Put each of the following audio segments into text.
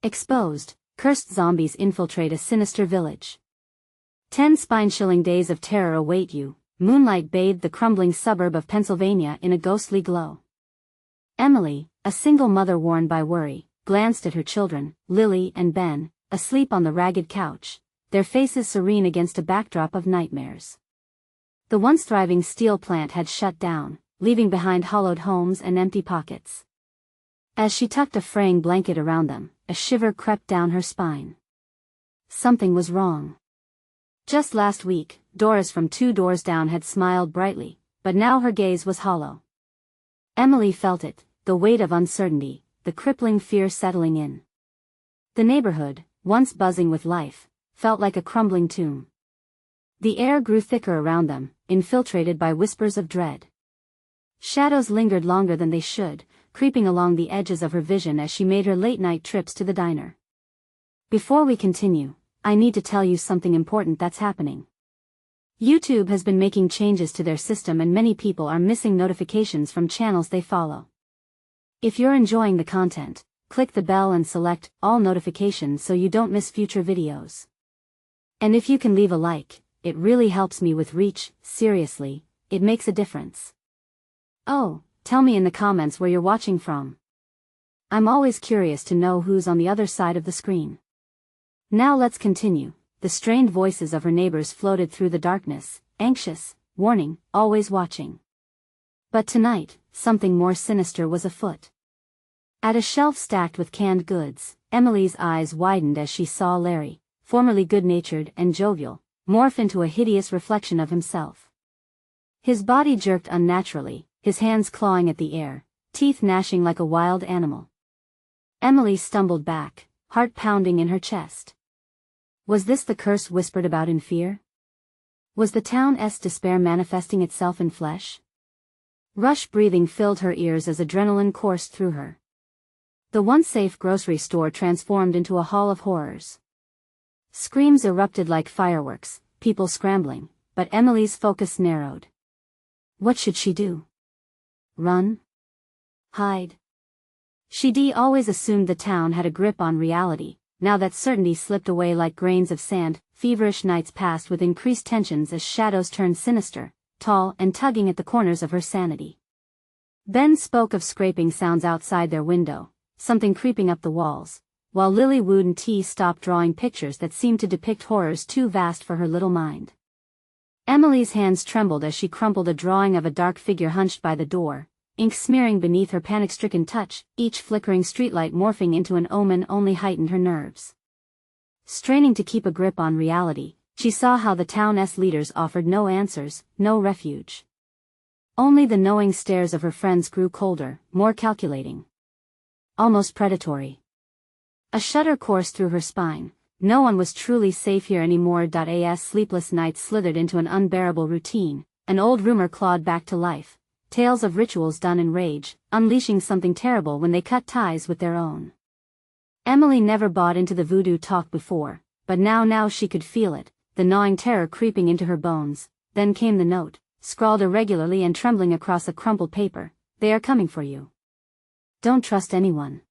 Exposed, cursed zombies infiltrate a sinister village. 10 spine-chilling days of terror await you. Moonlight bathed the crumbling suburb of Pennsylvania in a ghostly glow. Emily, a single mother worn by worry, glanced at her children, Lily and Ben, asleep on the ragged couch, their faces serene against a backdrop of nightmares. The once thriving steel plant had shut down, leaving behind hollowed homes and empty pockets. As she tucked a fraying blanket around them, a shiver crept down her spine. Something was wrong. Just last week, Doris from 2 doors down had smiled brightly, but now her gaze was hollow. Emily felt it, the weight of uncertainty, the crippling fear settling in. The neighborhood, once buzzing with life, felt like a crumbling tomb. The air grew thicker around them, infiltrated by whispers of dread. Shadows lingered longer than they should, creeping along the edges of her vision as she made her late-night trips to the diner. Before we continue, I need to tell you something important that's happening. YouTube has been making changes to their system and many people are missing notifications from channels they follow. If you're enjoying the content, click the bell and select all notifications so you don't miss future videos. And if you can leave a like, it really helps me with reach. Seriously, it makes a difference. Oh, tell me in the comments where you're watching from. I'm always curious to know who's on the other side of the screen. Now let's continue. The strained voices of her neighbors floated through the darkness, anxious, warning, always watching. But tonight, something more sinister was afoot. At a shelf stacked with canned goods, Emily's eyes widened as she saw Larry, formerly good-natured and jovial, morph into a hideous reflection of himself. His body jerked unnaturally, his hands clawing at the air, teeth gnashing like a wild animal. Emily stumbled back, heart pounding in her chest. Was this the curse whispered about in fear? Was the town's despair manifesting itself in flesh? Rush breathing filled her ears as adrenaline coursed through her. The once safe grocery store transformed into a hall of horrors. Screams erupted like fireworks, people scrambling, but Emily's focus narrowed. What should she do? Run? Hide? She'd always assumed the town had a grip on reality. Now that certainty slipped away like grains of sand, feverish nights passed with increased tensions as shadows turned sinister, tall and tugging at the corners of her sanity. Ben spoke of scraping sounds outside their window, something creeping up the walls, while Lily wooed and T stopped drawing pictures that seemed to depict horrors too vast for her little mind. Emily's hands trembled as she crumpled a drawing of a dark figure hunched by the door, ink smearing beneath her panic-stricken touch, each flickering streetlight morphing into an omen only heightened her nerves. Straining to keep a grip on reality, she saw how the town's leaders offered no answers, no refuge. Only the knowing stares of her friends grew colder, more calculating. Almost predatory. A shudder coursed through her spine. No one was truly safe here anymore. As sleepless nights slithered into an unbearable routine, an old rumor clawed back to life. Tales of rituals done in rage, unleashing something terrible when they cut ties with their own. Emily never bought into the voodoo talk before, but now she could feel it, the gnawing terror creeping into her bones. Then came the note, scrawled irregularly and trembling across a crumpled paper. They are coming for you. Don't trust anyone.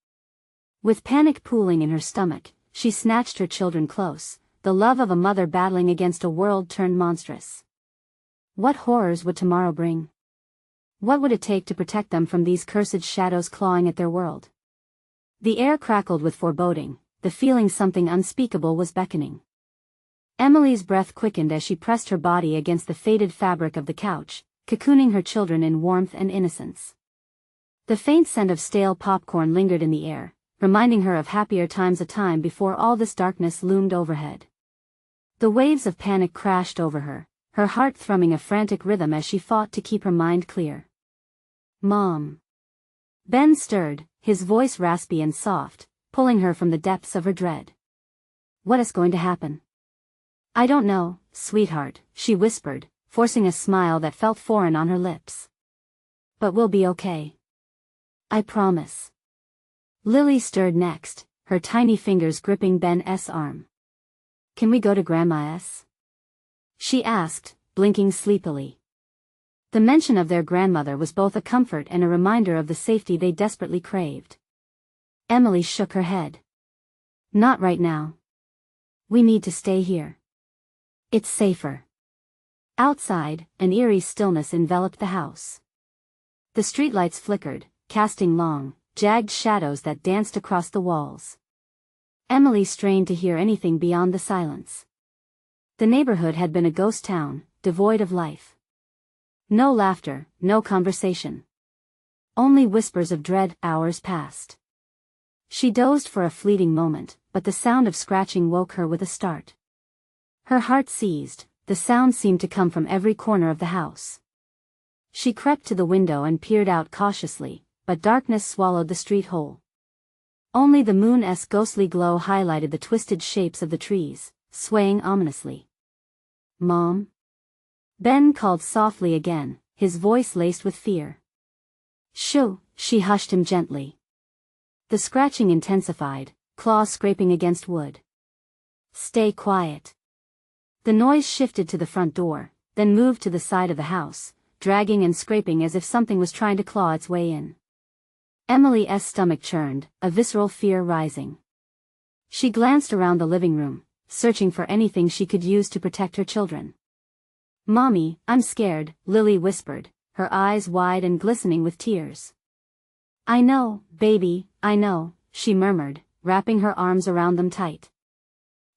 With panic pooling in her stomach, she snatched her children close, the love of a mother battling against a world turned monstrous. What horrors would tomorrow bring? What would it take to protect them from these cursed shadows clawing at their world? The air crackled with foreboding, the feeling something unspeakable was beckoning. Emily's breath quickened as she pressed her body against the faded fabric of the couch, cocooning her children in warmth and innocence. The faint scent of stale popcorn lingered in the air, reminding her of happier times, a time before all this darkness loomed overhead. The waves of panic crashed over her heart thrumming a frantic rhythm as she fought to keep her mind clear. Mom. Ben stirred, his voice raspy and soft, pulling her from the depths of her dread. What is going to happen? I don't know, sweetheart, she whispered, forcing a smile that felt foreign on her lips. But we'll be okay. I promise. Lily stirred next, her tiny fingers gripping Ben's arm. Can we go to Grandma's? She asked, blinking sleepily. The mention of their grandmother was both a comfort and a reminder of the safety they desperately craved. Emily shook her head. Not right now. We need to stay here. It's safer. Outside, an eerie stillness enveloped the house. The streetlights flickered, casting long, jagged shadows that danced across the walls. Emily strained to hear anything beyond the silence. The neighborhood had been a ghost town, devoid of life. No laughter, no conversation. Only whispers of dread. Hours passed. She dozed for a fleeting moment, but the sound of scratching woke her with a start. Her heart seized, the sound seemed to come from every corner of the house. She crept to the window and peered out cautiously, but darkness swallowed the street whole. Only the moon's ghostly glow highlighted the twisted shapes of the trees, swaying ominously. "Mom?" Ben called softly again, his voice laced with fear. "Shoo," she hushed him gently. The scratching intensified, claws scraping against wood. "Stay quiet." The noise shifted to the front door, then moved to the side of the house, dragging and scraping as if something was trying to claw its way in. Emily's stomach churned, a visceral fear rising. She glanced around the living room, searching for anything she could use to protect her children. "Mommy, I'm scared," Lily whispered, her eyes wide and glistening with tears. "I know, baby, I know," she murmured, wrapping her arms around them tight.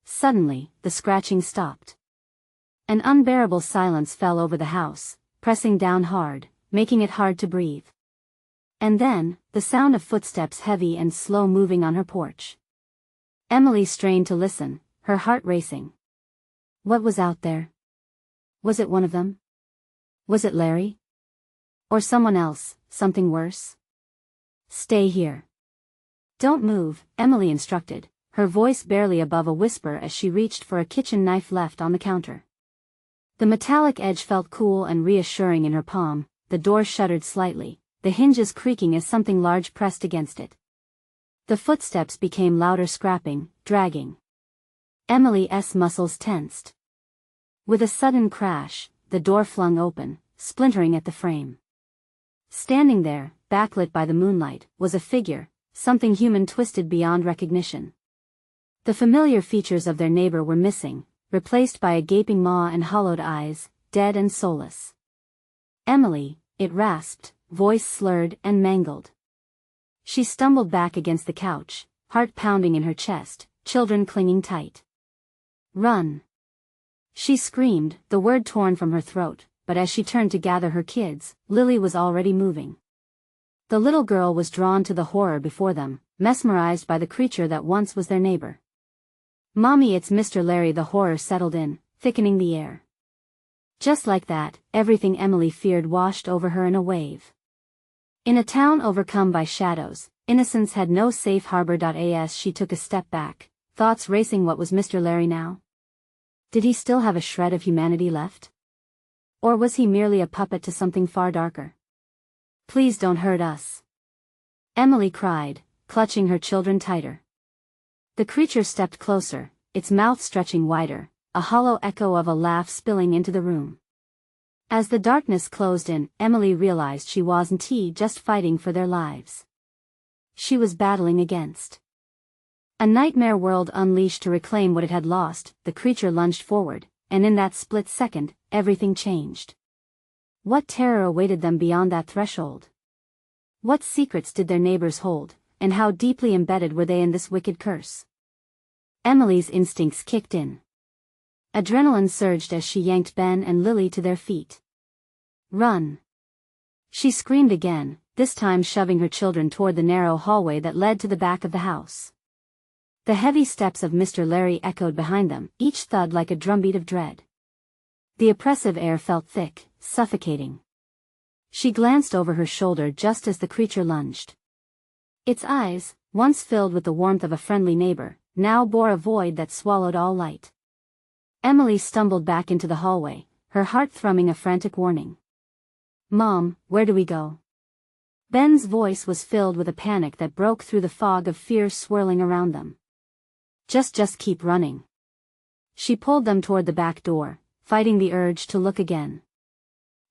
Suddenly, the scratching stopped. An unbearable silence fell over the house, pressing down hard, making it hard to breathe. And then, the sound of footsteps heavy and slow moving on her porch. Emily strained to listen, her heart racing. What was out there? Was it one of them? Was it Larry? Or someone else, something worse? "Stay here. Don't move," Emily instructed, her voice barely above a whisper as she reached for a kitchen knife left on the counter. The metallic edge felt cool and reassuring in her palm, the door shuddered slightly, the hinges creaking as something large pressed against it. The footsteps became louder, scrapping, dragging. Emily's muscles tensed. With a sudden crash, the door flung open, splintering at the frame. Standing there, backlit by the moonlight, was a figure, something human twisted beyond recognition. The familiar features of their neighbor were missing, replaced by a gaping maw and hollowed eyes, dead and soulless. "Emily," it rasped, voice slurred and mangled. She stumbled back against the couch, heart pounding in her chest, children clinging tight. "Run!" She screamed, the word torn from her throat, but as she turned to gather her kids, Lily was already moving. The little girl was drawn to the horror before them, mesmerized by the creature that once was their neighbor. "Mommy, it's Mr. Larry." The horror settled in, thickening the air. Just like that, everything Emily feared washed over her in a wave. In a town overcome by shadows, innocence had no safe harbor. As she took a step back, thoughts racing. What was Mr. Larry now? Did he still have a shred of humanity left? Or was he merely a puppet to something far darker? "Please don't hurt us," Emily cried, clutching her children tighter. The creature stepped closer, its mouth stretching wider, a hollow echo of a laugh spilling into the room. As the darkness closed in, Emily realized she wasn't just fighting for their lives. She was battling against a nightmare world unleashed to reclaim what it had lost. The creature lunged forward, and in that split second, everything changed. What terror awaited them beyond that threshold? What secrets did their neighbors hold, and how deeply embedded were they in this wicked curse? Emily's instincts kicked in. Adrenaline surged as she yanked Ben and Lily to their feet. "Run!" She screamed again, this time shoving her children toward the narrow hallway that led to the back of the house. The heavy steps of Mr. Larry echoed behind them, each thud like a drumbeat of dread. The oppressive air felt thick, suffocating. She glanced over her shoulder just as the creature lunged. Its eyes, once filled with the warmth of a friendly neighbor, now bore a void that swallowed all light. Emily stumbled back into the hallway, her heart thrumming a frantic warning. "Mom, where do we go?" Ben's voice was filled with a panic that broke through the fog of fear swirling around them. Just keep running." She pulled them toward the back door, fighting the urge to look again.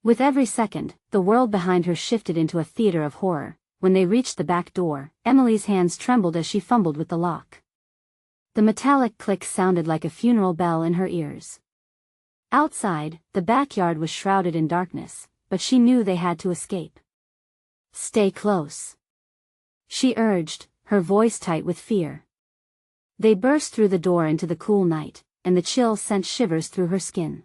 With every second, the world behind her shifted into a theater of horror. When they reached the back door, Emily's hands trembled as she fumbled with the lock. The metallic click sounded like a funeral bell in her ears. Outside, the backyard was shrouded in darkness, but she knew they had to escape. "Stay close," she urged, her voice tight with fear. They burst through the door into the cool night, and the chill sent shivers through her skin.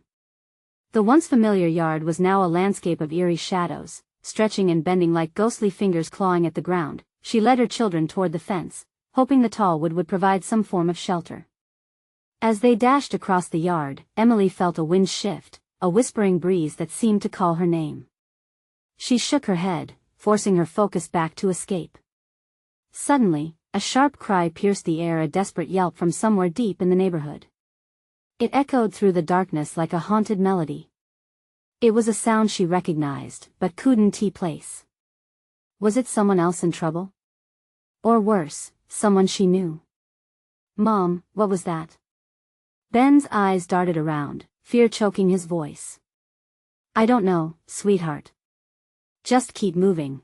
The once familiar yard was now a landscape of eerie shadows, stretching and bending like ghostly fingers clawing at the ground. She led her children toward the fence, hoping the tall wood would provide some form of shelter. As they dashed across the yard, Emily felt a wind shift, a whispering breeze that seemed to call her name. She shook her head, forcing her focus back to escape. Suddenly, a sharp cry pierced the air, a desperate yelp from somewhere deep in the neighborhood. It echoed through the darkness like a haunted melody. It was a sound she recognized, but couldn't place. Was it someone else in trouble? Or worse, someone she knew? "Mom, what was that?" Ben's eyes darted around, fear choking his voice. "I don't know, sweetheart. Just keep moving."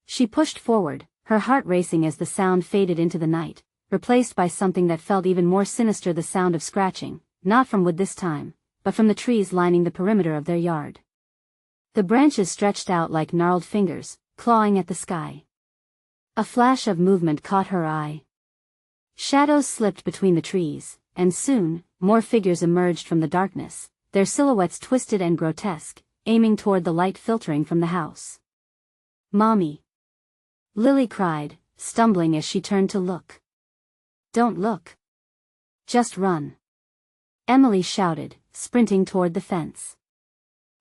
She pushed forward, her heart racing as the sound faded into the night, replaced by something that felt even more sinister, the sound of scratching, not from wood this time, but from the trees lining the perimeter of their yard. The branches stretched out like gnarled fingers, clawing at the sky. A flash of movement caught her eye. Shadows slipped between the trees, and soon, more figures emerged from the darkness, their silhouettes twisted and grotesque, aiming toward the light filtering from the house. "Mommy!" Lily cried, stumbling as she turned to look. "Don't look. Just run," Emily shouted, sprinting toward the fence.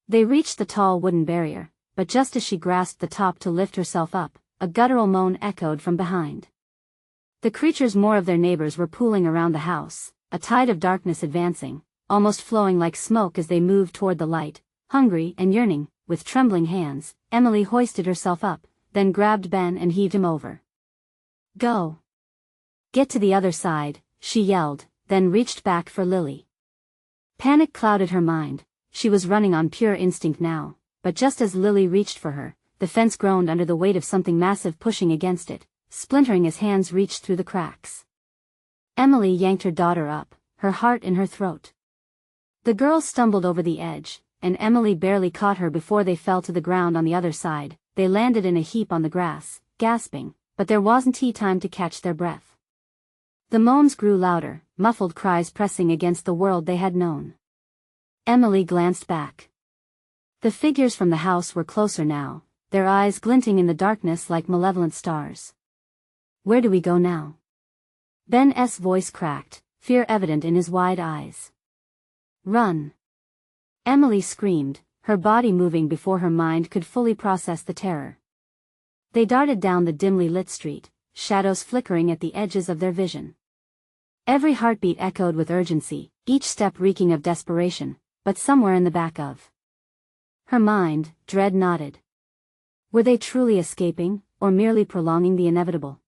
They reached the tall wooden barrier, but just as she grasped the top to lift herself up, a guttural moan echoed from behind. The creatures, more of their neighbors, were pooling around the house, a tide of darkness advancing, almost flowing like smoke as they moved toward the light. Hungry and yearning, with trembling hands, Emily hoisted herself up, then grabbed Ben and heaved him over. "Go! Get to the other side," she yelled, then reached back for Lily. Panic clouded her mind. She was running on pure instinct now, but just as Lily reached for her, the fence groaned under the weight of something massive pushing against it, splintering as hands reached through the cracks. Emily yanked her daughter up, her heart in her throat. The girl stumbled over the edge, and Emily barely caught her before they fell to the ground on the other side. They landed in a heap on the grass, gasping, but there wasn't time to catch their breath. The moans grew louder, muffled cries pressing against the world they had known. Emily glanced back. The figures from the house were closer now, their eyes glinting in the darkness like malevolent stars. "Where do we go now?" Ben's voice cracked, fear evident in his wide eyes. "Run!" Emily screamed, her body moving before her mind could fully process the terror. They darted down the dimly lit street, shadows flickering at the edges of their vision. Every heartbeat echoed with urgency, each step reeking of desperation, but somewhere in the back of her mind, dread nodded. Were they truly escaping, or merely prolonging the inevitable?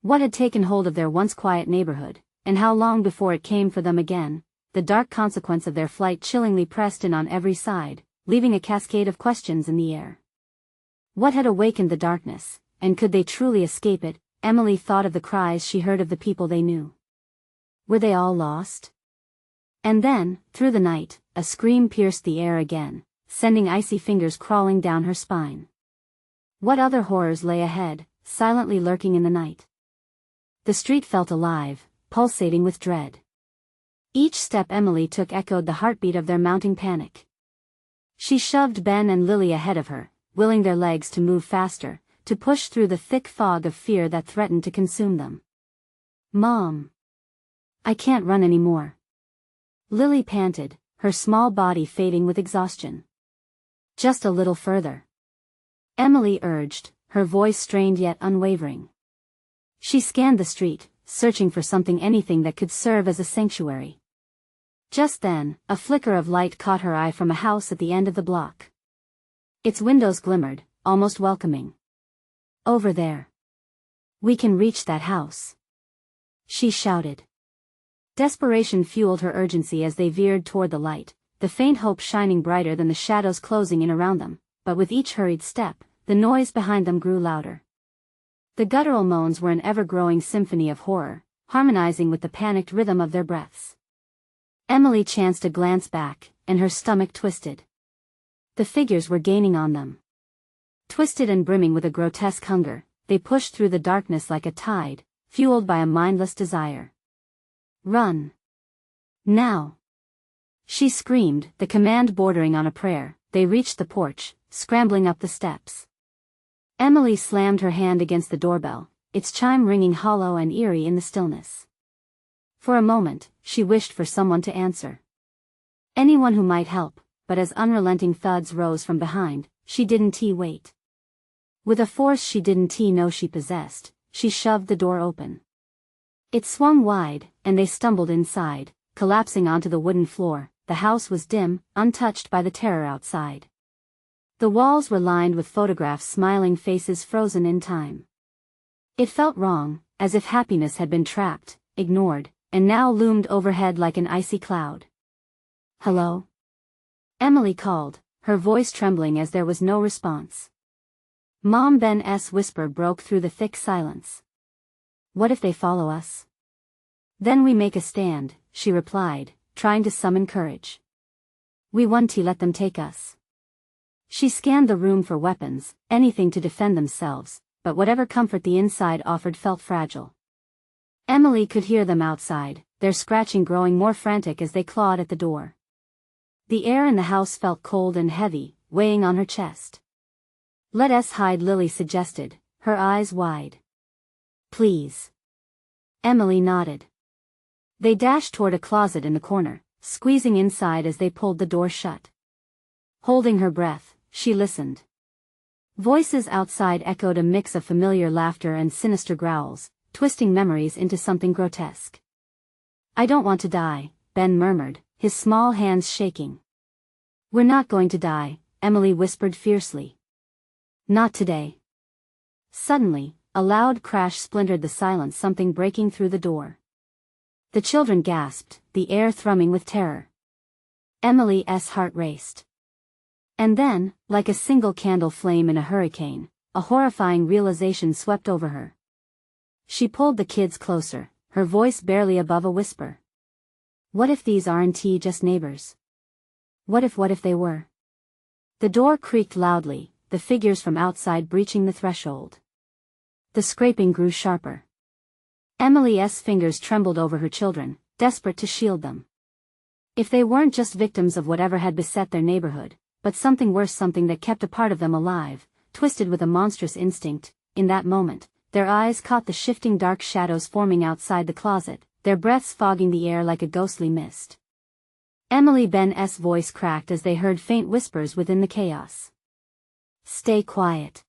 What had taken hold of their once quiet neighborhood, and how long before it came for them again? The dark consequence of their flight chillingly pressed in on every side, leaving a cascade of questions in the air. What had awakened the darkness, and could they truly escape it? Emily thought of the cries she heard of the people they knew. Were they all lost? And then, through the night, a scream pierced the air again, sending icy fingers crawling down her spine. What other horrors lay ahead, silently lurking in the night? The street felt alive, pulsating with dread. Each step Emily took echoed the heartbeat of their mounting panic. She shoved Ben and Lily ahead of her, willing their legs to move faster, to push through the thick fog of fear that threatened to consume them. "Mom! I can't run anymore," Lily panted, her small body fading with exhaustion. "Just a little further," Emily urged, her voice strained yet unwavering. She scanned the street, searching for something, anything that could serve as a sanctuary. Just then, a flicker of light caught her eye from a house at the end of the block. Its windows glimmered, almost welcoming. "Over there. We can reach that house," she shouted. Desperation fueled her urgency as they veered toward the light, the faint hope shining brighter than the shadows closing in around them, but with each hurried step, the noise behind them grew louder. The guttural moans were an ever-growing symphony of horror, harmonizing with the panicked rhythm of their breaths. Emily chanced a glance back, and her stomach twisted. The figures were gaining on them. Twisted and brimming with a grotesque hunger, they pushed through the darkness like a tide, fueled by a mindless desire. Run! Now! She screamed, the command bordering on a prayer. They reached the porch, scrambling up the steps. Emily slammed her hand against the doorbell, its chime ringing hollow and eerie in the stillness. For a moment, she wished for someone to answer. Anyone who might help, but as unrelenting thuds rose from behind, she didn't wait. With a force she didn't know she possessed, she shoved the door open. It swung wide, and they stumbled inside, collapsing onto the wooden floor. The house was dim, untouched by the terror outside. The walls were lined with photographs, smiling faces frozen in time. It felt wrong, as if happiness had been trapped, ignored, and now loomed overhead like an icy cloud. "Hello?" Emily called, her voice trembling as there was no response. Mom Ben's whisper broke through the thick silence. "What if they follow us?" "Then we make a stand," she replied, trying to summon courage. "We won't let them take us." She scanned the room for weapons, anything to defend themselves, but whatever comfort the inside offered felt fragile. Emily could hear them outside, their scratching growing more frantic as they clawed at the door. The air in the house felt cold and heavy, weighing on her chest. "Let us hide," Lily suggested, her eyes wide. "Please." Emily nodded. They dashed toward a closet in the corner, squeezing inside as they pulled the door shut. Holding her breath, she listened. Voices outside echoed a mix of familiar laughter and sinister growls, twisting memories into something grotesque. "I don't want to die," Ben murmured, his small hands shaking. "We're not going to die," Emily whispered fiercely. "Not today." Suddenly, a loud crash splintered the silence, something breaking through the door. The children gasped, the air thrumming with terror. Emily's heart raced. And then, like a single candle flame in a hurricane, a horrifying realization swept over her. She pulled the kids closer, her voice barely above a whisper. What if these aren't just neighbors? What if they were? The door creaked loudly, the figures from outside breaching the threshold. The scraping grew sharper. Emily's fingers trembled over her children, desperate to shield them. If they weren't just victims of whatever had beset their neighborhood, but something worse, something that kept a part of them alive, twisted with a monstrous instinct, in that moment, their eyes caught the shifting dark shadows forming outside the closet, their breaths fogging the air like a ghostly mist. Emily Ben's voice cracked as they heard faint whispers within the chaos. "Stay quiet.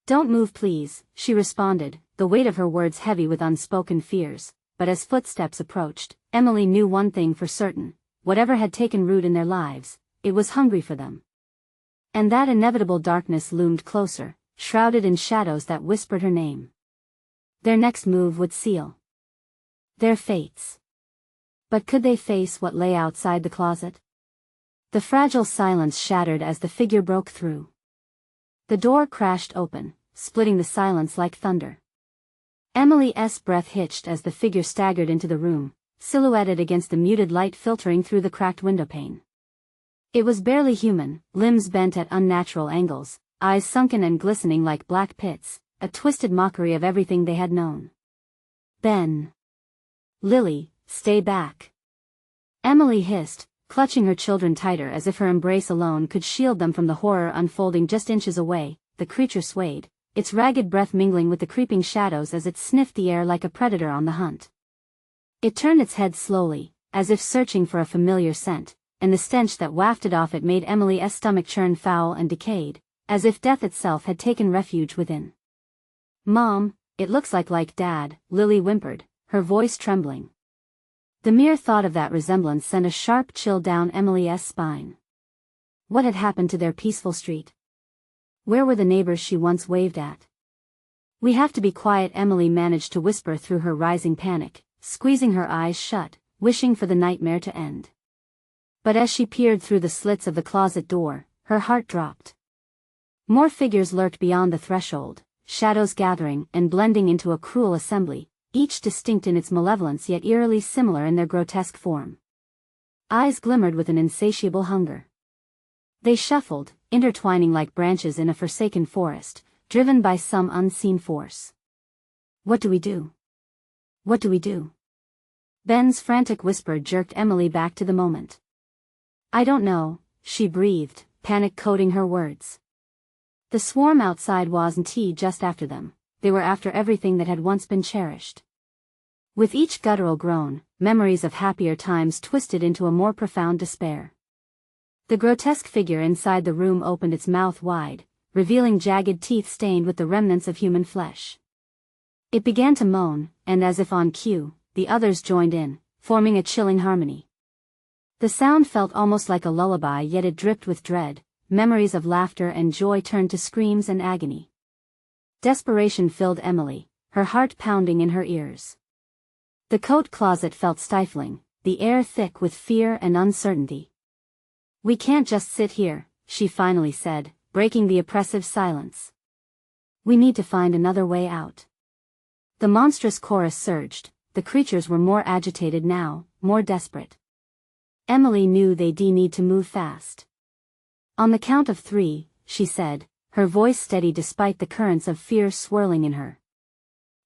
Don't move, please," she responded, the weight of her words heavy with unspoken fears, but as footsteps approached, Emily knew one thing for certain: whatever had taken root in their lives, it was hungry for them. And that inevitable darkness loomed closer, shrouded in shadows that whispered her name. Their next move would seal their fates. But could they face what lay outside the closet? The fragile silence shattered as the figure broke through. The door crashed open, splitting the silence like thunder. Emily's breath hitched as the figure staggered into the room, silhouetted against the muted light filtering through the cracked windowpane. It was barely human, limbs bent at unnatural angles, eyes sunken and glistening like black pits, a twisted mockery of everything they had known. "Ben. Lily, stay back." Emily hissed, clutching her children tighter as if her embrace alone could shield them from the horror unfolding just inches away. The creature swayed, its ragged breath mingling with the creeping shadows as it sniffed the air like a predator on the hunt. It turned its head slowly, as if searching for a familiar scent, and the stench that wafted off it made Emily's stomach churn foul and decayed, as if death itself had taken refuge within. "Mom, it looks like Dad," Lily whimpered, her voice trembling. The mere thought of that resemblance sent a sharp chill down Emily's spine. What had happened to their peaceful street? Where were the neighbors she once waved at? "We have to be quiet," Emily managed to whisper through her rising panic, squeezing her eyes shut, wishing for the nightmare to end. But as she peered through the slits of the closet door, her heart dropped. More figures lurked beyond the threshold, shadows gathering and blending into a cruel assembly, each distinct in its malevolence yet eerily similar in their grotesque form. Eyes glimmered with an insatiable hunger. They shuffled, intertwining like branches in a forsaken forest, driven by some unseen force. What do we do? What do we do? Ben's frantic whisper jerked Emily back to the moment. I don't know, she breathed, panic coating her words. The swarm outside wasn't just after them, they were after everything that had once been cherished. With each guttural groan, memories of happier times twisted into a more profound despair. The grotesque figure inside the room opened its mouth wide, revealing jagged teeth stained with the remnants of human flesh. It began to moan, and as if on cue, the others joined in, forming a chilling harmony. The sound felt almost like a lullaby, yet it dripped with dread. Memories of laughter and joy turned to screams and agony. Desperation filled Emily, her heart pounding in her ears. The coat closet felt stifling, the air thick with fear and uncertainty. We can't just sit here, she finally said, breaking the oppressive silence. We need to find another way out. The monstrous chorus surged, the creatures were more agitated now, more desperate. Emily knew they'd need to move fast. On the count of 3, she said, her voice steady despite the currents of fear swirling in her.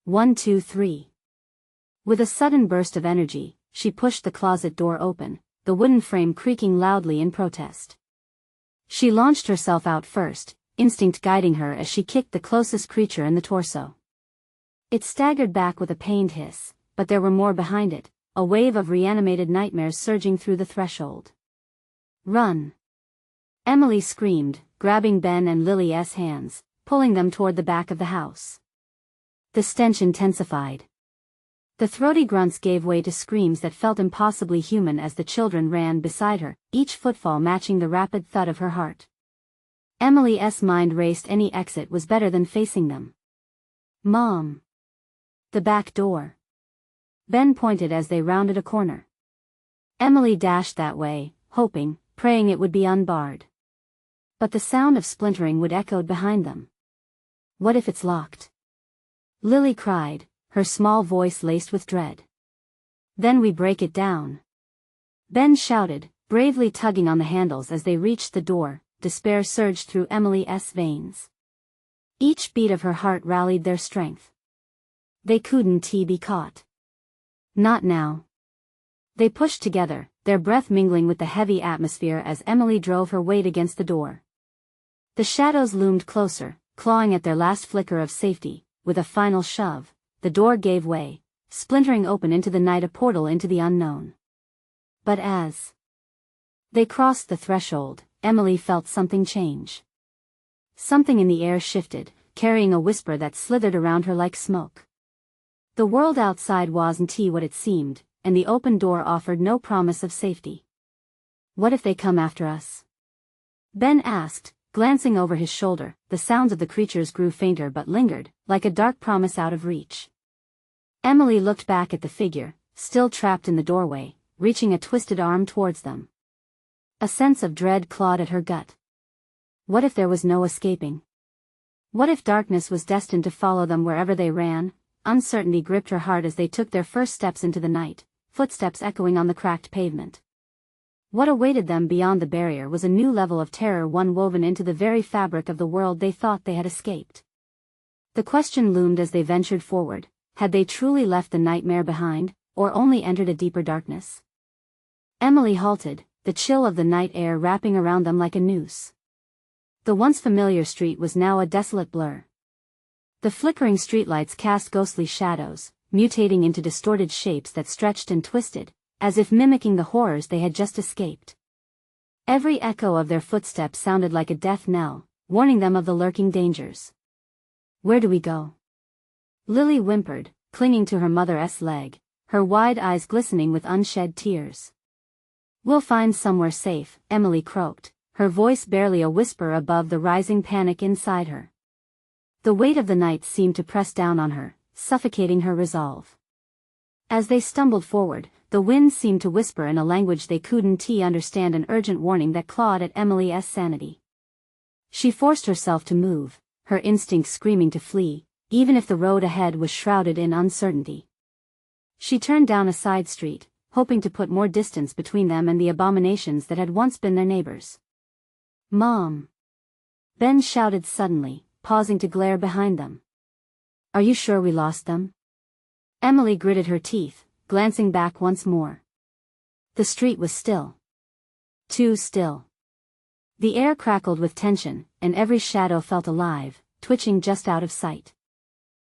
1, 2, 3. With a sudden burst of energy, she pushed the closet door open, the wooden frame creaking loudly in protest. She launched herself out first, instinct guiding her as she kicked the closest creature in the torso. It staggered back with a pained hiss, but there were more behind it, a wave of reanimated nightmares surging through the threshold. Run! Emily screamed, grabbing Ben and Lily's hands, pulling them toward the back of the house. The stench intensified. The throaty grunts gave way to screams that felt impossibly human as the children ran beside her, each footfall matching the rapid thud of her heart. Emily's mind raced. Any exit was better than facing them. Mom! The back door. Ben pointed as they rounded a corner. Emily dashed that way, hoping, praying it would be unbarred. But the sound of splintering wood echoed behind them. What if it's locked? Lily cried, her small voice laced with dread. Then we break it down. Ben shouted, bravely tugging on the handles as they reached the door. Despair surged through Emily's veins. Each beat of her heart rallied their strength. They couldn't be caught. Not now. They pushed together, their breath mingling with the heavy atmosphere as Emily drove her weight against the door. The shadows loomed closer, clawing at their last flicker of safety. With a final shove, the door gave way, splintering open into the night, a portal into the unknown. But as they crossed the threshold, Emily felt something change. Something in the air shifted, carrying a whisper that slithered around her like smoke. The world outside wasn't what it seemed, and the open door offered no promise of safety. What if they come after us? Ben asked, glancing over his shoulder. The sounds of the creatures grew fainter but lingered, like a dark promise out of reach. Emily looked back at the figure, still trapped in the doorway, reaching a twisted arm towards them. A sense of dread clawed at her gut. What if there was no escaping? What if darkness was destined to follow them wherever they ran? Uncertainty gripped her heart as they took their first steps into the night, footsteps echoing on the cracked pavement. What awaited them beyond the barrier was a new level of terror, one woven into the very fabric of the world they thought they had escaped. The question loomed as they ventured forward: had they truly left the nightmare behind, or only entered a deeper darkness? Emily halted, the chill of the night air wrapping around them like a noose. The once familiar street was now a desolate blur. The flickering streetlights cast ghostly shadows, mutating into distorted shapes that stretched and twisted, as if mimicking the horrors they had just escaped. Every echo of their footsteps sounded like a death knell, warning them of the lurking dangers. Where do we go? Lily whimpered, clinging to her mother's leg, her wide eyes glistening with unshed tears. We'll find somewhere safe, Emily croaked, her voice barely a whisper above the rising panic inside her. The weight of the night seemed to press down on her, suffocating her resolve. As they stumbled forward, the wind seemed to whisper in a language they couldn't understand, an urgent warning that clawed at Emily's sanity. She forced herself to move, her instincts screaming to flee, even if the road ahead was shrouded in uncertainty. She turned down a side street, hoping to put more distance between them and the abominations that had once been their neighbors. "Mom!" Ben shouted suddenly, pausing to glare behind them. "Are you sure we lost them?" Emily gritted her teeth, glancing back once more. The street was still. Too still. The air crackled with tension, and every shadow felt alive, twitching just out of sight.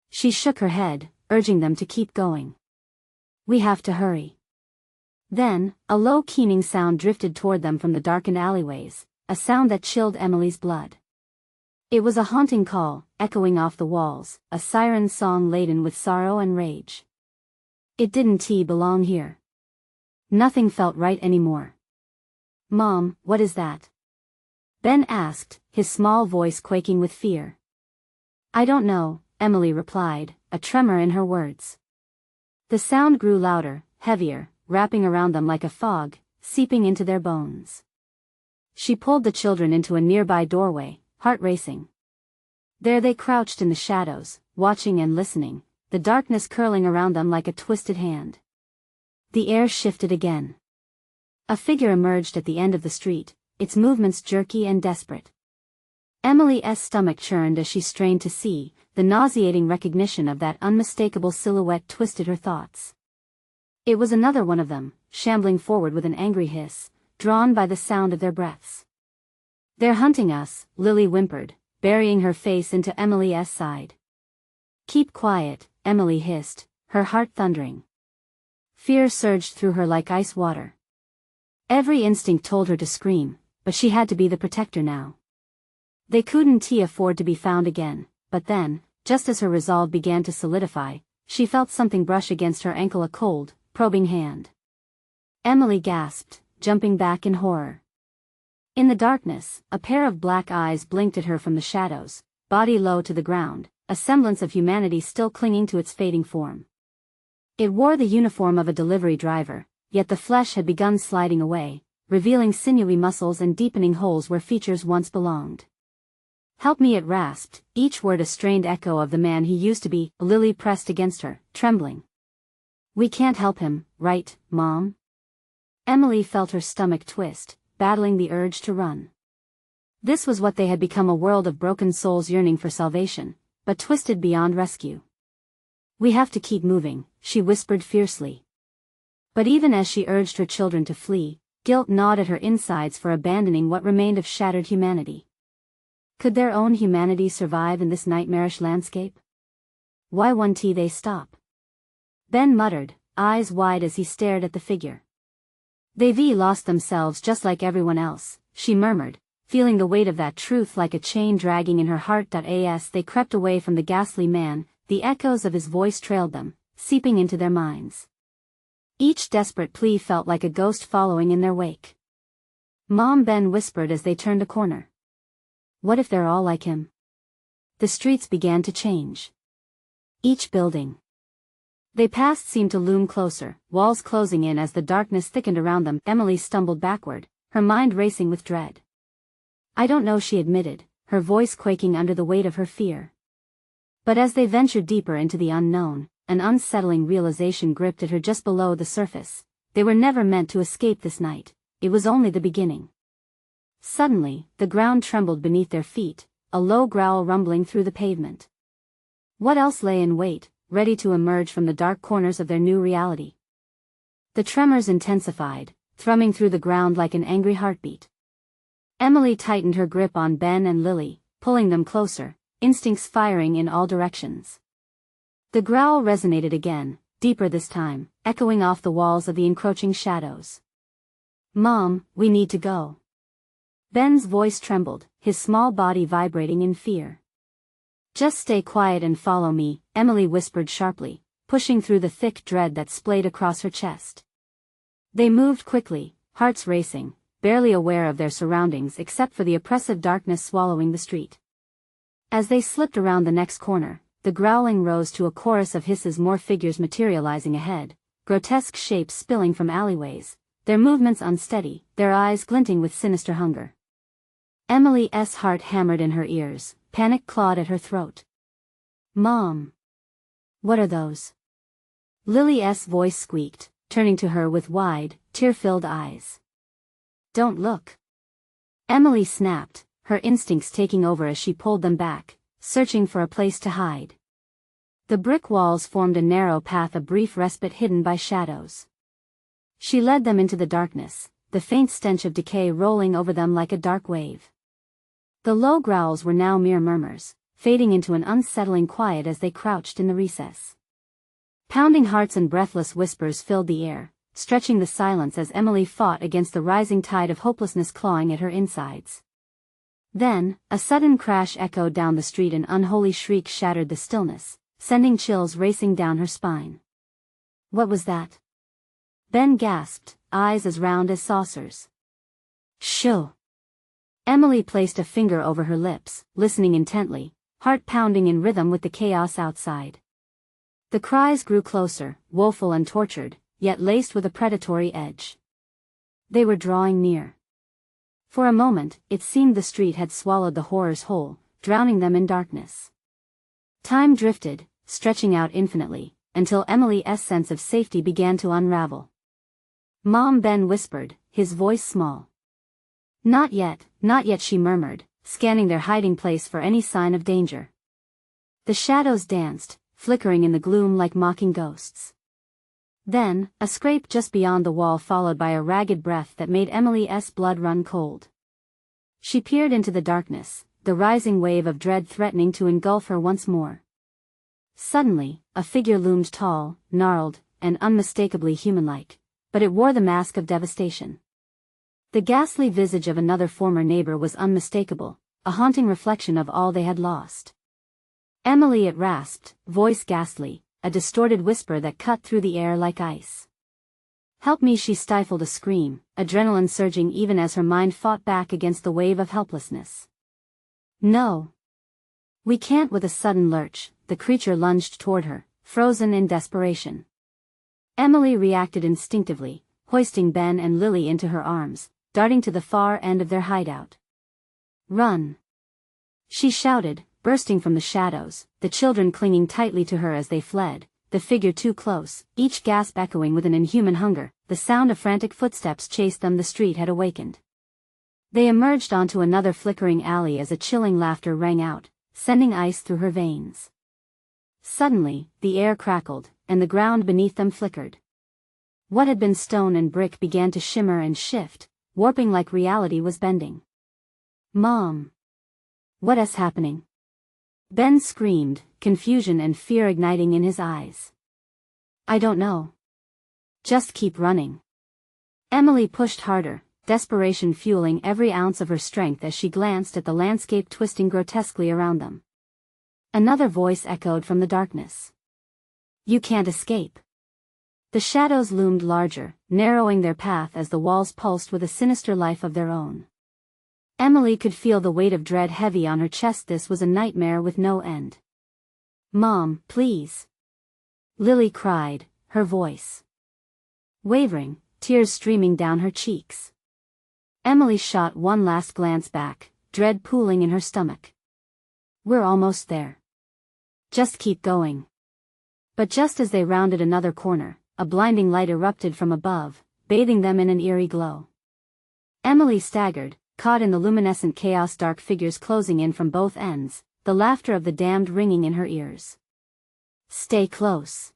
She shook her head, urging them to keep going. "We have to hurry." Then, a low keening sound drifted toward them from the darkened alleyways, a sound that chilled Emily's blood. It was a haunting call, echoing off the walls, a siren's song laden with sorrow and rage. It didn't belong here. Nothing felt right anymore. "Mom, what is that?" Ben asked, his small voice quaking with fear. "I don't know," Emily replied, a tremor in her words. The sound grew louder, heavier, wrapping around them like a fog, seeping into their bones. She pulled the children into a nearby doorway, heart racing. There they crouched in the shadows, watching and listening, the darkness curling around them like a twisted hand. The air shifted again. A figure emerged at the end of the street, its movements jerky and desperate. Emily's stomach churned as she strained to see, the nauseating recognition of that unmistakable silhouette twisted her thoughts. It was another one of them, shambling forward with an angry hiss, drawn by the sound of their breaths. "They're hunting us," Lily whimpered, burying her face into Emily's side. "Keep quiet," Emily hissed, her heart thundering. Fear surged through her like ice water. Every instinct told her to scream, but she had to be the protector now. They couldn't afford to be found again, but then, just as her resolve began to solidify, she felt something brush against her ankle, a cold, probing hand. Emily gasped, jumping back in horror. In the darkness, a pair of black eyes blinked at her from the shadows, body low to the ground, a semblance of humanity still clinging to its fading form. It wore the uniform of a delivery driver, yet the flesh had begun sliding away, revealing sinewy muscles and deepening holes where features once belonged. "Help me," it rasped, each word a strained echo of the man he used to be. Lily pressed against her, trembling. "We can't help him, right, Mom?" Emily felt her stomach twist, battling the urge to run. This was what they had become, a world of broken souls yearning for salvation, but twisted beyond rescue. "We have to keep moving," she whispered fiercely. But even as she urged her children to flee, guilt gnawed at her insides for abandoning what remained of shattered humanity. Could their own humanity survive in this nightmarish landscape? "Why won't they stop?" Ben muttered, eyes wide as he stared at the figure. "They've lost themselves just like everyone else," she murmured, feeling the weight of that truth like a chain dragging in her heart. As they crept away from the ghastly man, the echoes of his voice trailed them, seeping into their minds. Each desperate plea felt like a ghost following in their wake. "Mom," Ben whispered as they turned a corner. "What if they're all like him?" The streets began to change. Each building they passed seemed to loom closer, walls closing in as the darkness thickened around them. Emily stumbled backward, her mind racing with dread. "I don't know," she admitted, her voice quaking under the weight of her fear. But as they ventured deeper into the unknown, an unsettling realization gripped at her just below the surface. They were never meant to escape this night, it was only the beginning. Suddenly, the ground trembled beneath their feet, a low growl rumbling through the pavement. What else lay in wait, ready to emerge from the dark corners of their new reality? The tremors intensified, thrumming through the ground like an angry heartbeat. Emily tightened her grip on Ben and Lily, pulling them closer, instincts firing in all directions. The growl resonated again, deeper this time, echoing off the walls of the encroaching shadows. "Mom, we need to go." Ben's voice trembled, his small body vibrating in fear. "Just stay quiet and follow me," Emily whispered sharply, pushing through the thick dread that splayed across her chest. They moved quickly, hearts racing, barely aware of their surroundings except for the oppressive darkness swallowing the street. As they slipped around the next corner, the growling rose to a chorus of hisses, more figures materializing ahead, grotesque shapes spilling from alleyways, their movements unsteady, their eyes glinting with sinister hunger. Emily's heart hammered in her ears, panic clawed at her throat. "Mom! What are those?" Lily's voice squeaked, turning to her with wide, tear-filled eyes. "Don't look." Emily snapped, her instincts taking over as she pulled them back, searching for a place to hide. The brick walls formed a narrow path, a brief respite hidden by shadows. She led them into the darkness, the faint stench of decay rolling over them like a dark wave. The low growls were now mere murmurs, fading into an unsettling quiet as they crouched in the recess. Pounding hearts and breathless whispers filled the air, stretching the silence as Emily fought against the rising tide of hopelessness clawing at her insides. Then, a sudden crash echoed down the street. An unholy shriek shattered the stillness, sending chills racing down her spine. What was that? Ben gasped, eyes as round as saucers. "Shoo!" Emily placed a finger over her lips, listening intently, heart pounding in rhythm with the chaos outside. The cries grew closer, woeful and tortured, yet laced with a predatory edge. They were drawing near. For a moment, it seemed the street had swallowed the horrors whole, drowning them in darkness. Time drifted, stretching out infinitely, until Emily's sense of safety began to unravel. "Mom," Ben whispered, his voice small. Not yet," she murmured, scanning their hiding place for any sign of danger. The shadows danced, flickering in the gloom like mocking ghosts. Then, a scrape just beyond the wall followed by a ragged breath that made Emily's blood run cold. She peered into the darkness, the rising wave of dread threatening to engulf her once more. Suddenly, a figure loomed tall, gnarled, and unmistakably human-like, but it wore the mask of devastation. The ghastly visage of another former neighbor was unmistakable, a haunting reflection of all they had lost. "Emily," it rasped, voice ghastly, a distorted whisper that cut through the air like ice. "Help me," she stifled a scream, adrenaline surging even as her mind fought back against the wave of helplessness. "No. We can't." With a sudden lurch, the creature lunged toward her, frozen in desperation. Emily reacted instinctively, hoisting Ben and Lily into her arms, darting to the far end of their hideout. "Run!" she shouted, bursting from the shadows, the children clinging tightly to her as they fled, the figure too close, each gasp echoing with an inhuman hunger. The sound of frantic footsteps chased them. The street had awakened. They emerged onto another flickering alley as a chilling laughter rang out, sending ice through her veins. Suddenly, the air crackled, and the ground beneath them flickered. What had been stone and brick began to shimmer and shift, warping like reality was bending. "Mom! What's happening?" Ben screamed, confusion and fear igniting in his eyes. "I don't know. Just keep running." Emily pushed harder, desperation fueling every ounce of her strength as she glanced at the landscape twisting grotesquely around them. Another voice echoed from the darkness. "You can't escape." The shadows loomed larger, narrowing their path as the walls pulsed with a sinister life of their own. Emily could feel the weight of dread heavy on her chest. This was a nightmare with no end. "Mom, please!" Lily cried, her voice wavering, tears streaming down her cheeks. Emily shot one last glance back, dread pooling in her stomach. "We're almost there. Just keep going." But just as they rounded another corner, a blinding light erupted from above, bathing them in an eerie glow. Emily staggered, caught in the luminescent chaos, dark figures closing in from both ends, the laughter of the damned ringing in her ears. "Stay close!"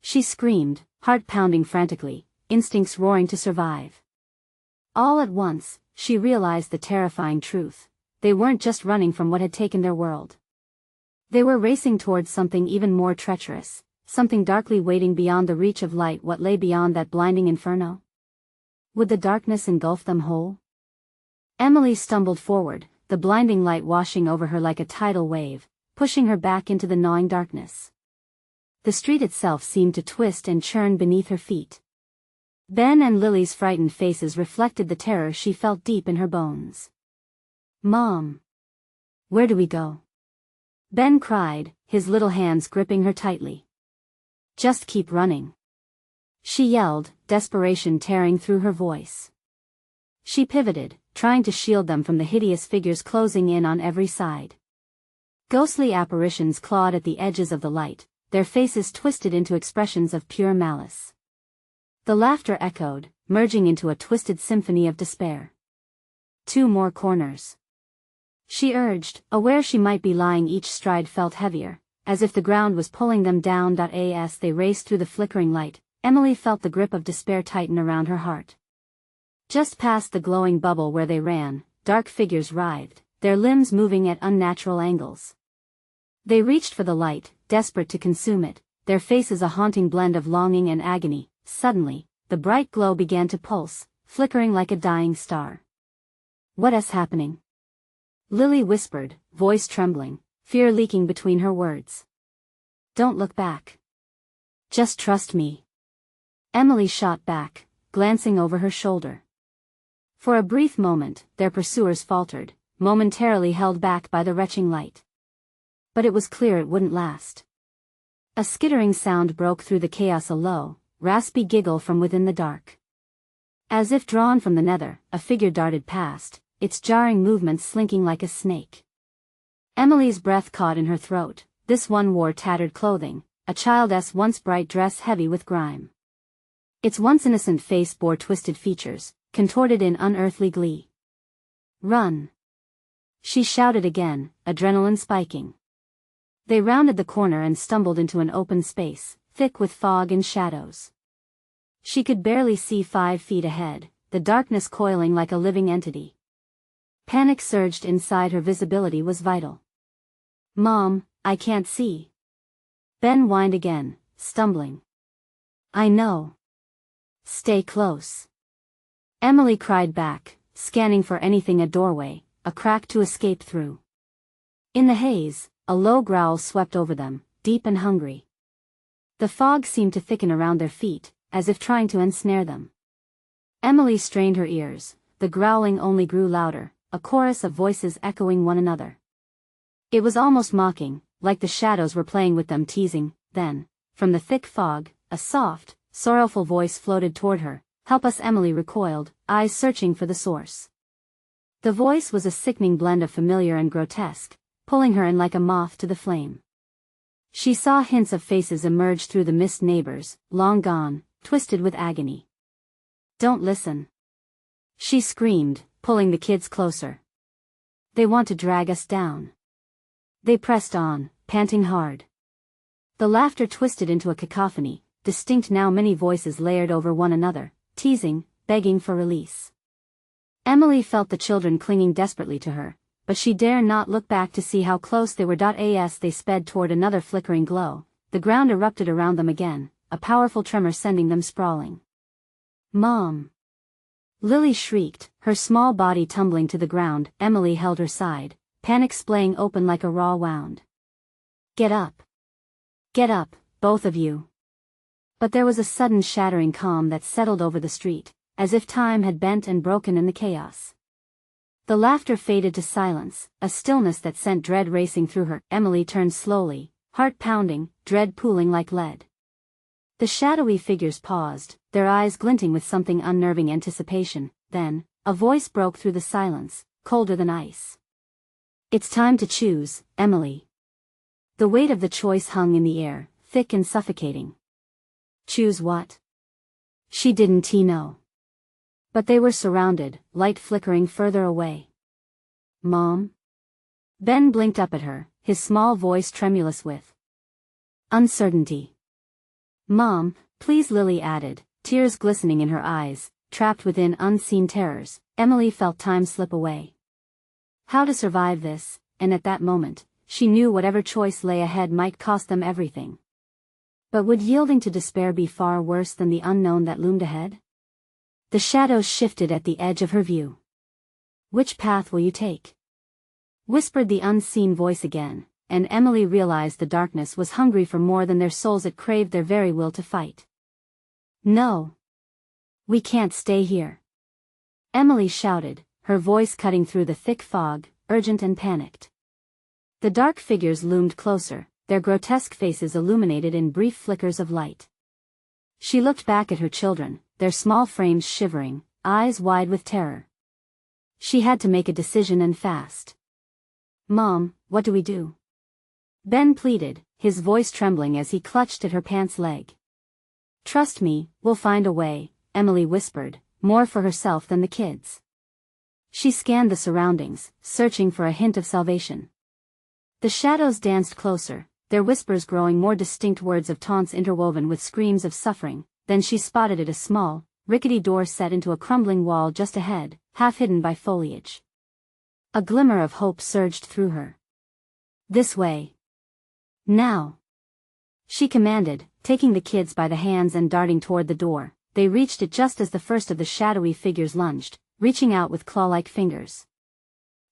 she screamed, heart pounding frantically, instincts roaring to survive. All at once, she realized the terrifying truth. They weren't just running from what had taken their world. They were racing towards something even more treacherous, something darkly waiting beyond the reach of light. What lay beyond that blinding inferno? Would the darkness engulf them whole? Emily stumbled forward, the blinding light washing over her like a tidal wave, pushing her back into the gnawing darkness. The street itself seemed to twist and churn beneath her feet. Ben and Lily's frightened faces reflected the terror she felt deep in her bones. "Mom! Where do we go?" Ben cried, his little hands gripping her tightly. "Just keep running," she yelled, desperation tearing through her voice. She pivoted, trying to shield them from the hideous figures closing in on every side. Ghostly apparitions clawed at the edges of the light, their faces twisted into expressions of pure malice. The laughter echoed, merging into a twisted symphony of despair. 2 more corners, she urged, aware she might be lying. Each stride felt heavier, as if the ground was pulling them down. As they raced through the flickering light, Emily felt the grip of despair tighten around her heart. Just past the glowing bubble where they ran, dark figures writhed, their limbs moving at unnatural angles. They reached for the light, desperate to consume it, their faces a haunting blend of longing and agony. Suddenly, the bright glow began to pulse, flickering like a dying star. "What is happening?" Lily whispered, voice trembling, fear leaking between her words. "Don't look back. Just trust me." Emily shot back, glancing over her shoulder. For a brief moment, their pursuers faltered, momentarily held back by the retching light. But it was clear it wouldn't last. A skittering sound broke through the chaos, a low, raspy giggle from within the dark. As if drawn from the nether, a figure darted past, its jarring movements slinking like a snake. Emily's breath caught in her throat. This one wore tattered clothing, a child's once bright dress heavy with grime. Its once innocent face bore twisted features, contorted in unearthly glee. "Run!" she shouted again, adrenaline spiking. They rounded the corner and stumbled into an open space, thick with fog and shadows. She could barely see 5 feet ahead, the darkness coiling like a living entity. Panic surged inside her. Visibility was vital. "Mom, I can't see." Ben whined again, stumbling. "I know. Stay close." Emily cried back, scanning for anything, a doorway, a crack to escape through. In the haze, a low growl swept over them, deep and hungry. The fog seemed to thicken around their feet, as if trying to ensnare them. Emily strained her ears. The growling only grew louder, a chorus of voices echoing one another. It was almost mocking, like the shadows were playing with them, teasing. Then, from the thick fog, a soft, sorrowful voice floated toward her. "Help us!" Emily recoiled, eyes searching for the source. The voice was a sickening blend of familiar and grotesque, pulling her in like a moth to the flame. She saw hints of faces emerge through the mist, neighbors, long gone, twisted with agony. "Don't listen!" she screamed, pulling the kids closer. "They want to drag us down." They pressed on, panting hard. The laughter twisted into a cacophony, distinct now, many voices layered over one another, teasing, begging for release. Emily felt the children clinging desperately to her, but she dare not look back to see how close they were. As they sped toward another flickering glow, the ground erupted around them again, a powerful tremor sending them sprawling. "Mom!" Lily shrieked, her small body tumbling to the ground. Emily held her side, panic splaying open like a raw wound. "Get up! Get up, both of you!" But there was a sudden shattering calm that settled over the street, as if time had bent and broken in the chaos. The laughter faded to silence, a stillness that sent dread racing through her. Emily turned slowly, heart pounding, dread pooling like lead. The shadowy figures paused, their eyes glinting with something unnerving anticipation. Then, a voice broke through the silence, colder than ice. "It's time to choose, Emily." The weight of the choice hung in the air, thick and suffocating. Choose what? She didn't know. But they were surrounded, light flickering further away. "Mom?" Ben blinked up at her, his small voice tremulous with uncertainty. "Mom, please," Lily added, tears glistening in her eyes, trapped within unseen terrors. Emily felt time slip away. How to survive this, and at that moment, she knew whatever choice lay ahead might cost them everything. But would yielding to despair be far worse than the unknown that loomed ahead? The shadows shifted at the edge of her view. "Which path will you take?" whispered the unseen voice again, and Emily realized the darkness was hungry for more than their souls. It craved their very will to fight. "No. We can't stay here," Emily shouted, her voice cutting through the thick fog, urgent and panicked. The dark figures loomed closer, their grotesque faces illuminated in brief flickers of light. She looked back at her children, their small frames shivering, eyes wide with terror. She had to make a decision, and fast. "Mom, what do we do?" Ben pleaded, his voice trembling as he clutched at her pants leg. "Trust me, we'll find a way," Emily whispered, more for herself than the kids. She scanned the surroundings, searching for a hint of salvation. The shadows danced closer, their whispers growing more distinct, words of taunts interwoven with screams of suffering. Then she spotted a small, rickety door set into a crumbling wall just ahead, half hidden by foliage. A glimmer of hope surged through her. "This way. Now," she commanded, taking the kids by the hands and darting toward the door. They reached it just as the first of the shadowy figures lunged, reaching out with claw-like fingers.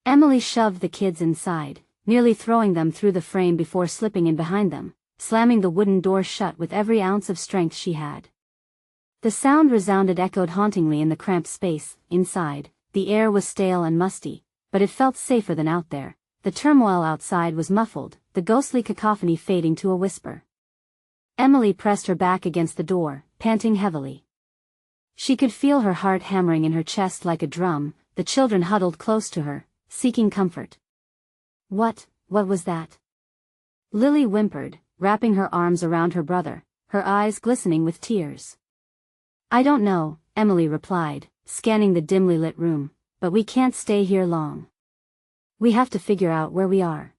Emily shoved the kids inside, nearly throwing them through the frame before slipping in behind them, slamming the wooden door shut with every ounce of strength she had. The sound echoed hauntingly in the cramped space. Inside, the air was stale and musty, but it felt safer than out there. The turmoil outside was muffled, the ghostly cacophony fading to a whisper. Emily pressed her back against the door, panting heavily. She could feel her heart hammering in her chest like a drum. The children huddled close to her, seeking comfort. What was that?" Lily whimpered, wrapping her arms around her brother, her eyes glistening with tears. "I don't know," Emily replied, scanning the dimly lit room, "but we can't stay here long. We have to figure out where we are."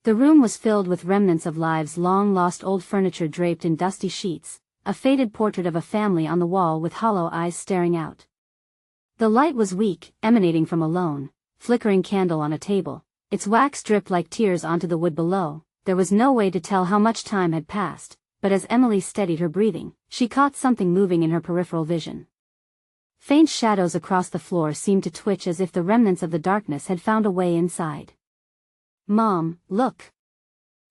The room was filled with remnants of lives long lost, old furniture draped in dusty sheets, a faded portrait of a family on the wall with hollow eyes staring out. The light was weak, emanating from a lone, flickering candle on a table. Its wax dripped like tears onto the wood below. There was no way to tell how much time had passed, but as Emily steadied her breathing, she caught something moving in her peripheral vision. Faint shadows across the floor seemed to twitch as if the remnants of the darkness had found a way inside. "Mom, look!"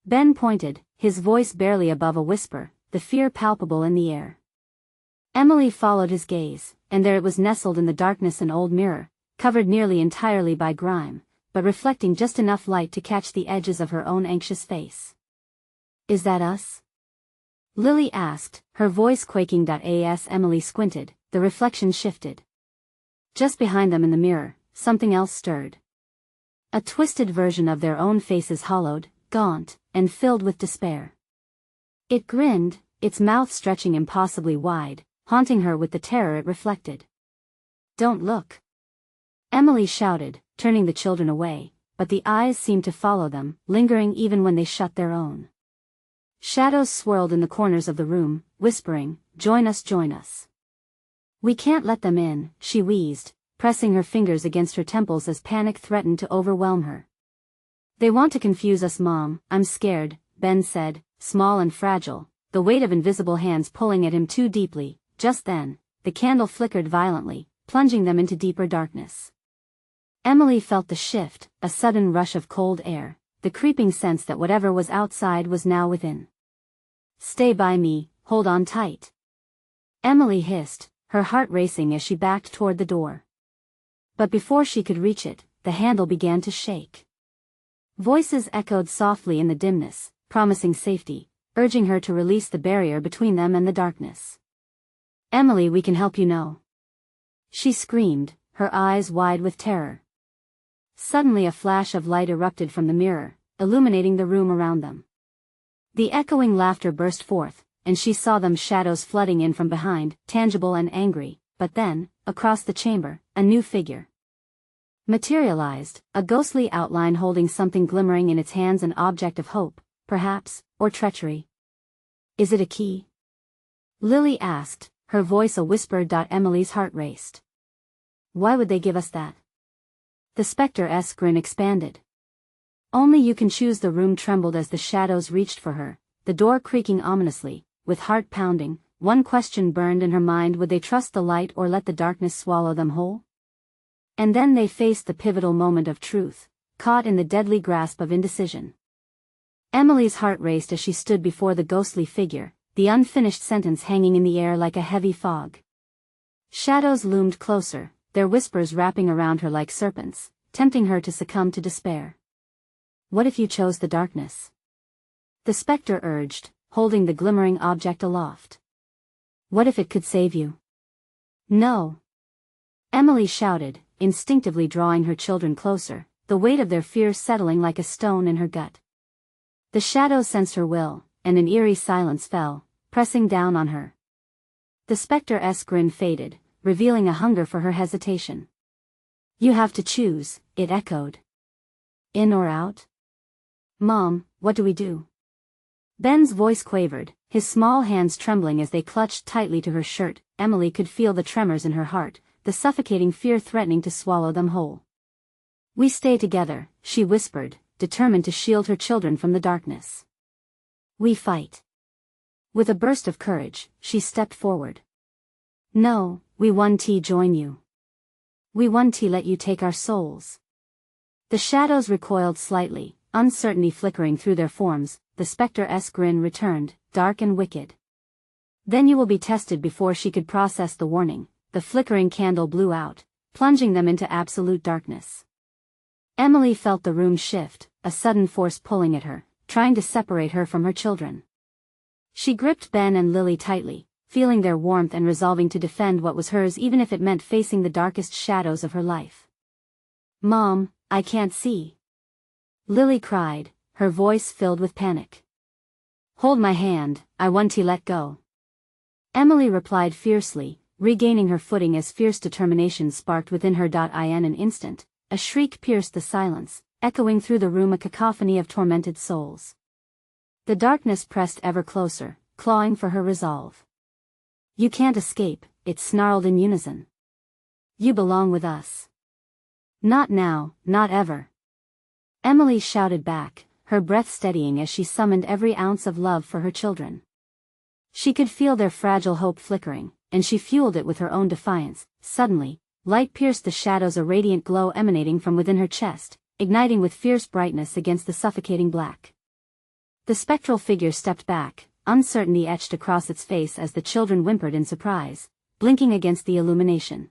Ben pointed, his voice barely above a whisper, the fear palpable in the air. Emily followed his gaze, and there it was, nestled in the darkness, an old mirror, covered nearly entirely by grime, but reflecting just enough light to catch the edges of her own anxious face. "Is that us?" Lily asked, her voice quaking. As Emily squinted, the reflection shifted. Just behind them in the mirror, something else stirred. A twisted version of their own faces, hollowed, gaunt, and filled with despair. It grinned, its mouth stretching impossibly wide, haunting her with the terror it reflected. "Don't look!" Emily shouted, turning the children away, but the eyes seemed to follow them, lingering even when they shut their own. Shadows swirled in the corners of the room, whispering, "Join us, join us." "We can't let them in," she wheezed, pressing her fingers against her temples as panic threatened to overwhelm her. "They want to confuse us, Mom." "I'm scared," Ben said, small and fragile, the weight of invisible hands pulling at him too deeply. Just then, the candle flickered violently, plunging them into deeper darkness. Emily felt the shift, a sudden rush of cold air, the creeping sense that whatever was outside was now within. "Stay by me, hold on tight," Emily hissed, her heart racing as she backed toward the door. But before she could reach it, the handle began to shake. Voices echoed softly in the dimness, promising safety, urging her to release the barrier between them and the darkness. "Emily, we can help, you know," she screamed, her eyes wide with terror. Suddenly a flash of light erupted from the mirror, illuminating the room around them. The echoing laughter burst forth, and she saw them, shadows flooding in from behind, tangible and angry. But then, across the chamber, a new figure materialized, a ghostly outline holding something glimmering in its hands, an object of hope, perhaps, or treachery. "Is it a key?" Lily asked, her voice a whisper. Emily's heart raced. "Why would they give us that?" The spectre-esque grin expanded. "Only you can choose." The room trembled as the shadows reached for her, the door creaking ominously. With heart pounding, one question burned in her mind: would they trust the light or let the darkness swallow them whole? And then they faced the pivotal moment of truth, caught in the deadly grasp of indecision. Emily's heart raced as she stood before the ghostly figure, the unfinished sentence hanging in the air like a heavy fog. Shadows loomed closer, their whispers wrapping around her like serpents, tempting her to succumb to despair. "What if you chose the darkness?" the spectre urged, holding the glimmering object aloft. "What if it could save you?" "No!" Emily shouted, instinctively drawing her children closer, the weight of their fear settling like a stone in her gut. The shadows sensed her will, and an eerie silence fell, pressing down on her. The spectre's grin faded, revealing a hunger for her hesitation. You have to choose, it echoed. In or out? Mom, what do we do? Ben's voice quavered, his small hands trembling as they clutched tightly to her shirt. Emily could feel the tremors in her heart, the suffocating fear threatening to swallow them whole. We stay together, she whispered, determined to shield her children from the darkness. We fight. With a burst of courage, she stepped forward. No, we want to join you. We want to let you take our souls. The shadows recoiled slightly, uncertainty flickering through their forms. The spectre's grin returned, dark and wicked. Then you will be tested. Before she could process the warning, the flickering candle blew out, plunging them into absolute darkness. Emily felt the room shift, a sudden force pulling at her, trying to separate her from her children. She gripped Ben and Lily tightly, feeling their warmth and resolving to defend what was hers even if it meant facing the darkest shadows of her life. Mom, I can't see. Lily cried, her voice filled with panic. Hold my hand, I want to let go. Emily replied fiercely, regaining her footing as fierce determination sparked within her. In an instant, a shriek pierced the silence, echoing through the room, a cacophony of tormented souls. The darkness pressed ever closer, clawing for her resolve. You can't escape, it snarled in unison. You belong with us. Not now, not ever. Emily shouted back, her breath steadying as she summoned every ounce of love for her children. She could feel their fragile hope flickering, and she fueled it with her own defiance. Suddenly, light pierced the shadows, a radiant glow emanating from within her chest, igniting with fierce brightness against the suffocating black. The spectral figure stepped back, uncertainty etched across its face as the children whimpered in surprise, blinking against the illumination.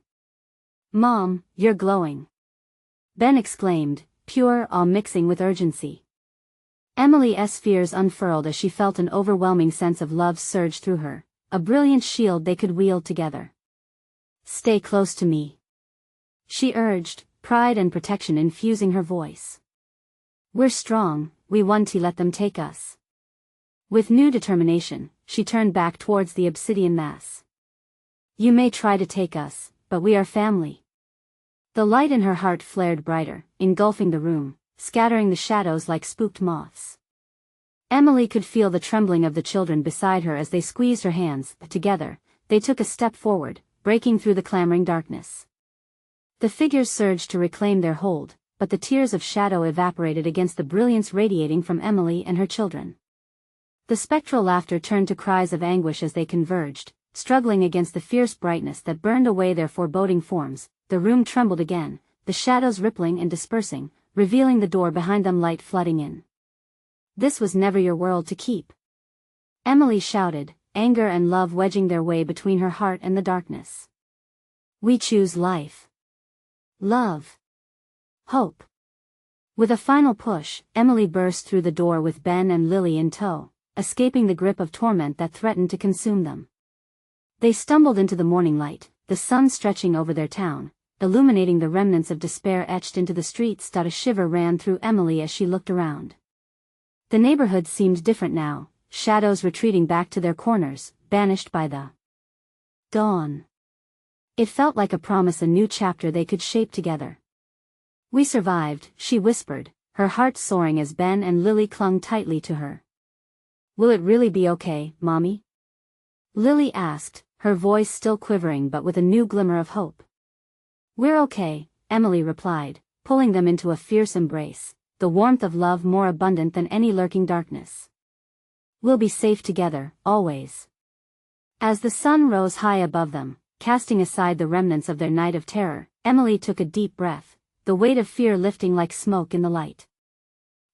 Mom, you're glowing. Ben exclaimed, pure awe mixing with urgency. Emily's fears unfurled as she felt an overwhelming sense of love surge through her, a brilliant shield they could wield together. Stay close to me, she urged, pride and protection infusing her voice. We're strong, we want to let them take us. With new determination, she turned back towards the obsidian mass. You may try to take us, but we are family. The light in her heart flared brighter, engulfing the room, scattering the shadows like spooked moths. Emily could feel the trembling of the children beside her as they squeezed her hands. Together, they took a step forward, breaking through the clamoring darkness. The figures surged to reclaim their hold, but the tears of shadow evaporated against the brilliance radiating from Emily and her children. The spectral laughter turned to cries of anguish as they converged, struggling against the fierce brightness that burned away their foreboding forms. The room trembled again, the shadows rippling and dispersing, revealing the door behind them, light flooding in. This was never your world to keep. Emily shouted, anger and love wedging their way between her heart and the darkness. We choose life. Love. Hope. With a final push, Emily burst through the door with Ben and Lily in tow, escaping the grip of torment that threatened to consume them. They stumbled into the morning light, the sun stretching over their town, illuminating the remnants of despair etched into the streets. A shiver ran through Emily as she looked around. The neighborhood seemed different now, shadows retreating back to their corners, banished by the dawn. It felt like a promise, a new chapter they could shape together. We survived, she whispered, her heart soaring as Ben and Lily clung tightly to her. Will it really be okay, Mommy? Lily asked, her voice still quivering but with a new glimmer of hope. We're okay, Emily replied, pulling them into a fierce embrace, the warmth of love more abundant than any lurking darkness. We'll be safe together, always. As the sun rose high above them, casting aside the remnants of their night of terror, Emily took a deep breath, the weight of fear lifting like smoke in the light.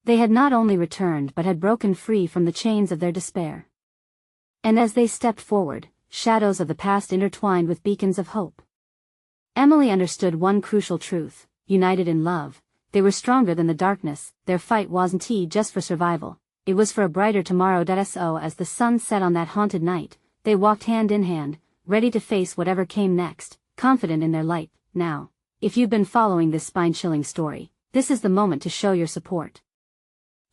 They had not only returned but had broken free from the chains of their despair. And as they stepped forward, shadows of the past intertwined with beacons of hope. Emily understood one crucial truth: united in love, they were stronger than the darkness. Their fight wasn't just for survival, it was for a brighter tomorrow. So as the sun set on that haunted night, they walked hand in hand, ready to face whatever came next, confident in their light. Now, if you've been following this spine-chilling story, this is the moment to show your support.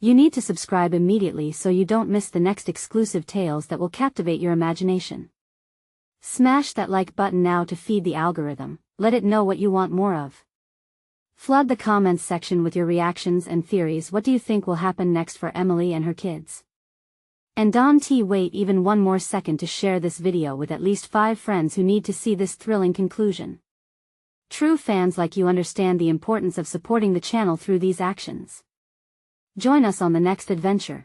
You need to subscribe immediately so you don't miss the next exclusive tales that will captivate your imagination. Smash that like button now to feed the algorithm, let it know what you want more of. Flood the comments section with your reactions and theories. What do you think will happen next for Emily and her kids? And don't wait even one more second to share this video with at least 5 friends who need to see this thrilling conclusion. True fans like you understand the importance of supporting the channel through these actions. Join us on the next adventure.